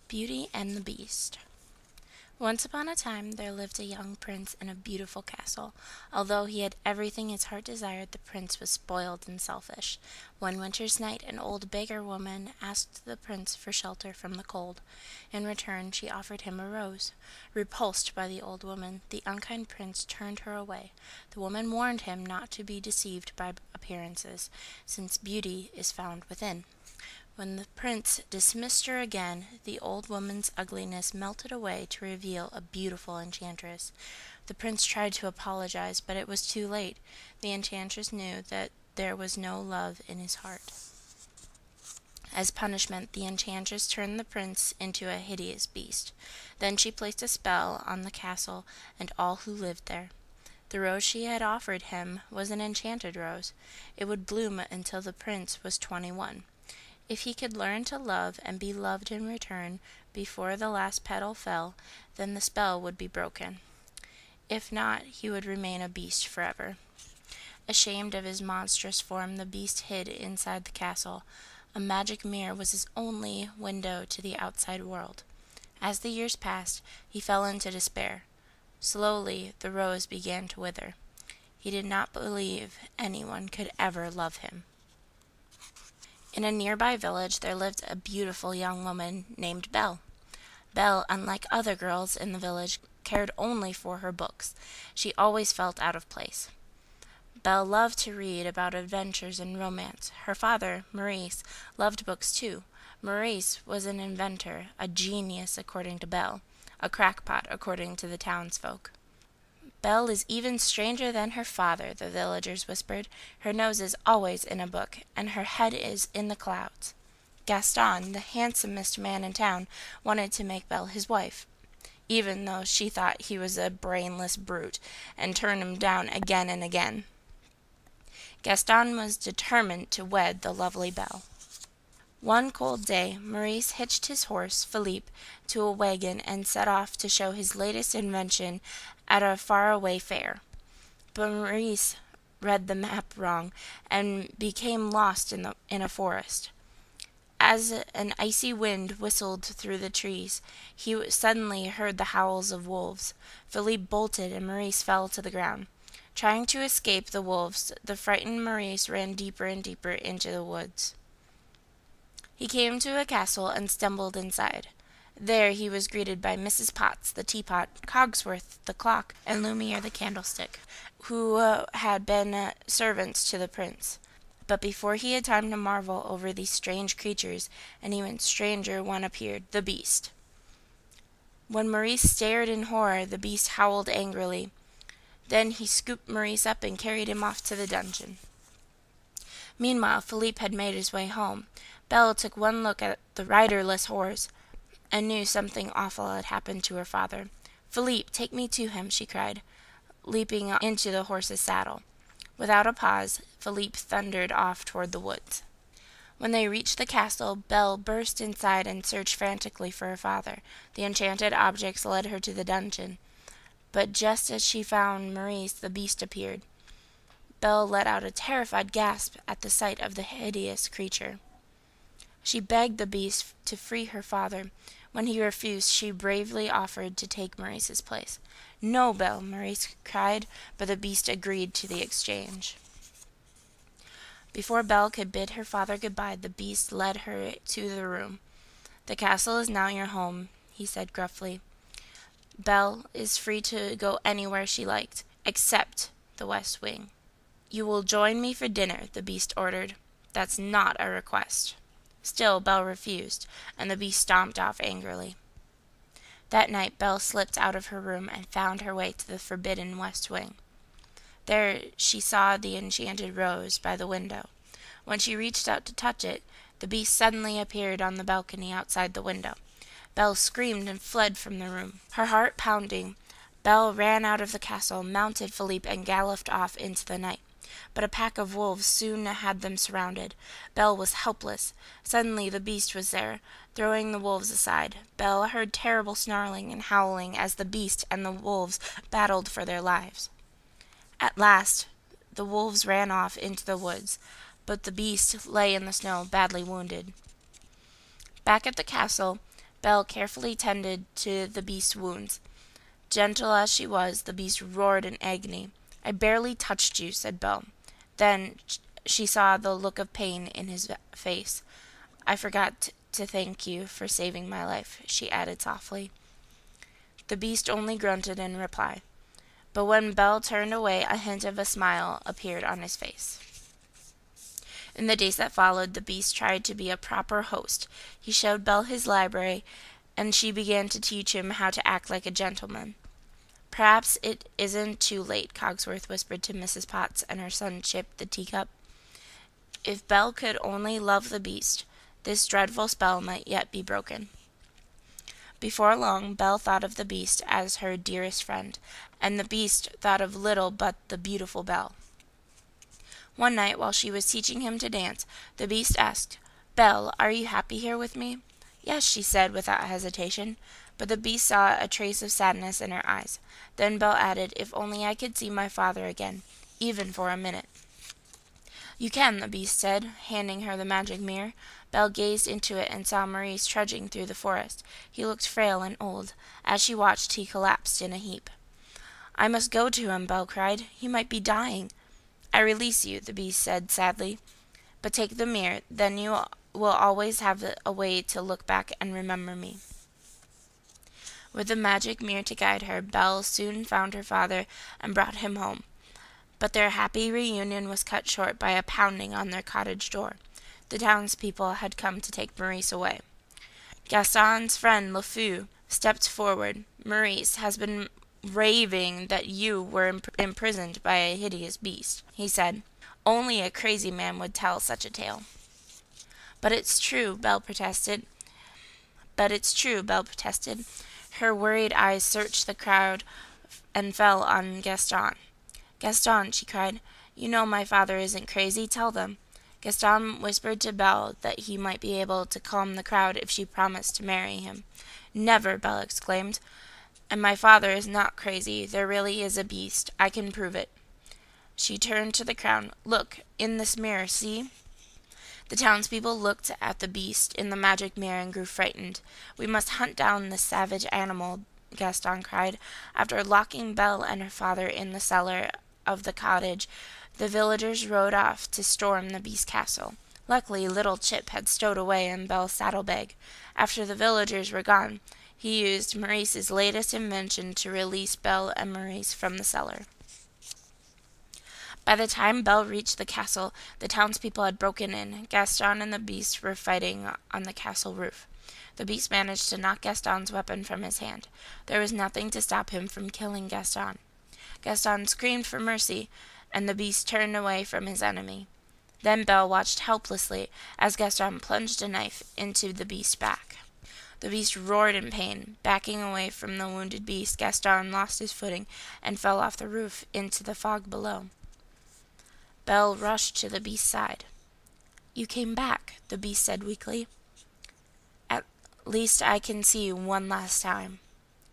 Beauty and the Beast. Once upon a time there lived a young prince in a beautiful castle. Although he had everything his heart desired, the prince was spoiled and selfish. One winter's night an old beggar woman asked the prince for shelter from the cold. In return she offered him a rose. Repulsed by the old woman, the unkind prince turned her away. The woman warned him not to be deceived by appearances, since beauty is found within. When the prince dismissed her again, the old woman's ugliness melted away to reveal a beautiful enchantress. The prince tried to apologize, but it was too late. The enchantress knew that there was no love in his heart. As punishment, the enchantress turned the prince into a hideous beast. Then she placed a spell on the castle and all who lived there. The rose she had offered him was an enchanted rose. It would bloom until the prince was 21. If he could learn to love and be loved in return before the last petal fell, then the spell would be broken. If not, he would remain a beast forever. Ashamed of his monstrous form, the beast hid inside the castle. A magic mirror was his only window to the outside world. As the years passed, he fell into despair. Slowly, the rose began to wither. He did not believe anyone could ever love him. In a nearby village there lived a beautiful young woman named Belle. Belle, unlike other girls in the village, cared only for her books. She always felt out of place. Belle loved to read about adventures and romance. Her father, Maurice, loved books too. Maurice was an inventor, a genius according to Belle, a crackpot according to the townsfolk. Belle is even stranger than her father, the villagers whispered. Her nose is always in a book, and her head is in the clouds. Gaston, the handsomest man in town, wanted to make Belle his wife, even though she thought he was a brainless brute, and turned him down again and again. Gaston was determined to wed the lovely Belle. One cold day, Maurice hitched his horse, Philippe, to a wagon and set off to show his latest invention at a faraway fair. But Maurice read the map wrong and became lost in a forest. As an icy wind whistled through the trees, he suddenly heard the howls of wolves. Philippe bolted and Maurice fell to the ground. Trying to escape the wolves, the frightened Maurice ran deeper and deeper into the woods. He came to a castle and stumbled inside. There he was greeted by Mrs. Potts, the teapot, Cogsworth, the clock, and Lumiere, the candlestick, who had been servants to the prince. But before he had time to marvel over these strange creatures, an even stranger one appeared, the beast. When Maurice stared in horror, the beast howled angrily. Then he scooped Maurice up and carried him off to the dungeon. Meanwhile, Philippe had made his way home. Belle took one look at the riderless horse and knew something awful had happened to her father. "Philippe, take me to him," she cried, leaping into the horse's saddle. Without a pause, Philippe thundered off toward the woods. When they reached the castle, Belle burst inside and searched frantically for her father. The enchanted objects led her to the dungeon. But just as she found Maurice, the beast appeared. Belle let out a terrified gasp at the sight of the hideous creature. She begged the beast to free her father. When he refused, she bravely offered to take Maurice's place. "No, Belle," Maurice cried, but the beast agreed to the exchange. Before Belle could bid her father goodbye, the beast led her to the room. "The castle is now your home," he said gruffly. Belle is free to go anywhere she liked, except the West Wing. "You will join me for dinner," the beast ordered. "That's not a request." Still Belle refused, and the beast stomped off angrily. That night Belle slipped out of her room and found her way to the forbidden West Wing. There she saw the enchanted rose by the window. When she reached out to touch it, the beast suddenly appeared on the balcony outside the window. Belle screamed and fled from the room. Her heart pounding, Belle ran out of the castle, mounted Philippe, and galloped off into the night. But a pack of wolves soon had them surrounded. Belle was helpless. Suddenly the beast was there, throwing the wolves aside. Belle heard terrible snarling and howling as the beast and the wolves battled for their lives. At last the wolves ran off into the woods, but the beast lay in the snow, badly wounded. Back at the castle, Belle carefully tended to the beast's wounds. Gentle as she was, the beast roared in agony. "I barely touched you," said Belle. Then she saw the look of pain in his face. "I forgot to thank you for saving my life," she added softly. The beast only grunted in reply. But when Belle turned away, a hint of a smile appeared on his face. In the days that followed, the beast tried to be a proper host. He showed Belle his library, and she began to teach him how to act like a gentleman. "Perhaps it isn't too late," Cogsworth whispered to Mrs. Potts and her son Chip, the teacup. If Belle could only love the beast, this dreadful spell might yet be broken. Before long, Belle thought of the beast as her dearest friend, and the beast thought of little but the beautiful Belle. One night, while she was teaching him to dance, the beast asked, "Belle, are you happy here with me?" "Yes," she said without hesitation, but the beast saw a trace of sadness in her eyes. Then Belle added, "If only I could see my father again, even for a minute." "You can," the beast said, handing her the magic mirror. Belle gazed into it and saw Maurice trudging through the forest. He looked frail and old. As she watched, he collapsed in a heap. "I must go to him," Belle cried. "He might be dying." "I release you," the beast said sadly. "But take the mirror, then you will always have a way to look back and remember me." With the magic mirror to guide her, Belle soon found her father and brought him home. But their happy reunion was cut short by a pounding on their cottage door. The townspeople had come to take Maurice away. Gaston's friend Le Fou stepped forward. "Maurice has been raving that you were imprisoned by a hideous beast," he said. "Only a crazy man would tell such a tale." But it's true," Belle protested. Her worried eyes searched the crowd and fell on Gaston. "Gaston," she cried, "you know my father isn't crazy. Tell them." Gaston whispered to Belle that he might be able to calm the crowd if she promised to marry him. "Never!" Belle exclaimed. "And my father is not crazy. There really is a beast. I can prove it." She turned to the crowd. "Look, in this mirror, see?" The townspeople looked at the beast in the magic mirror and grew frightened. "We must hunt down this savage animal," Gaston cried. After locking Belle and her father in the cellar of the cottage, the villagers rode off to storm the beast's castle. Luckily, little Chip had stowed away in Belle's saddlebag. After the villagers were gone, he used Maurice's latest invention to release Belle and Maurice from the cellar. By the time Belle reached the castle, the townspeople had broken in. Gaston and the beast were fighting on the castle roof. The beast managed to knock Gaston's weapon from his hand. There was nothing to stop him from killing Gaston. Gaston screamed for mercy, and the beast turned away from his enemy. Then Belle watched helplessly as Gaston plunged a knife into the beast's back. The beast roared in pain. Backing away from the wounded beast, Gaston lost his footing and fell off the roof into the fog below. Belle rushed to the beast's side. "You came back," the beast said weakly. "At least I can see you one last time."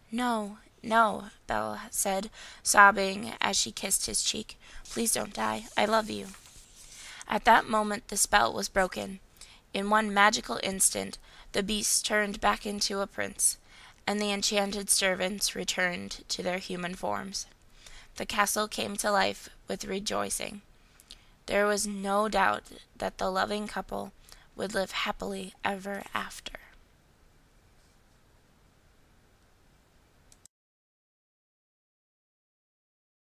"No, no," Belle said, sobbing as she kissed his cheek. "Please don't die. I love you." At that moment the spell was broken. In one magical instant, the beast turned back into a prince, and the enchanted servants returned to their human forms. The castle came to life with rejoicing. There was no doubt that the loving couple would live happily ever after.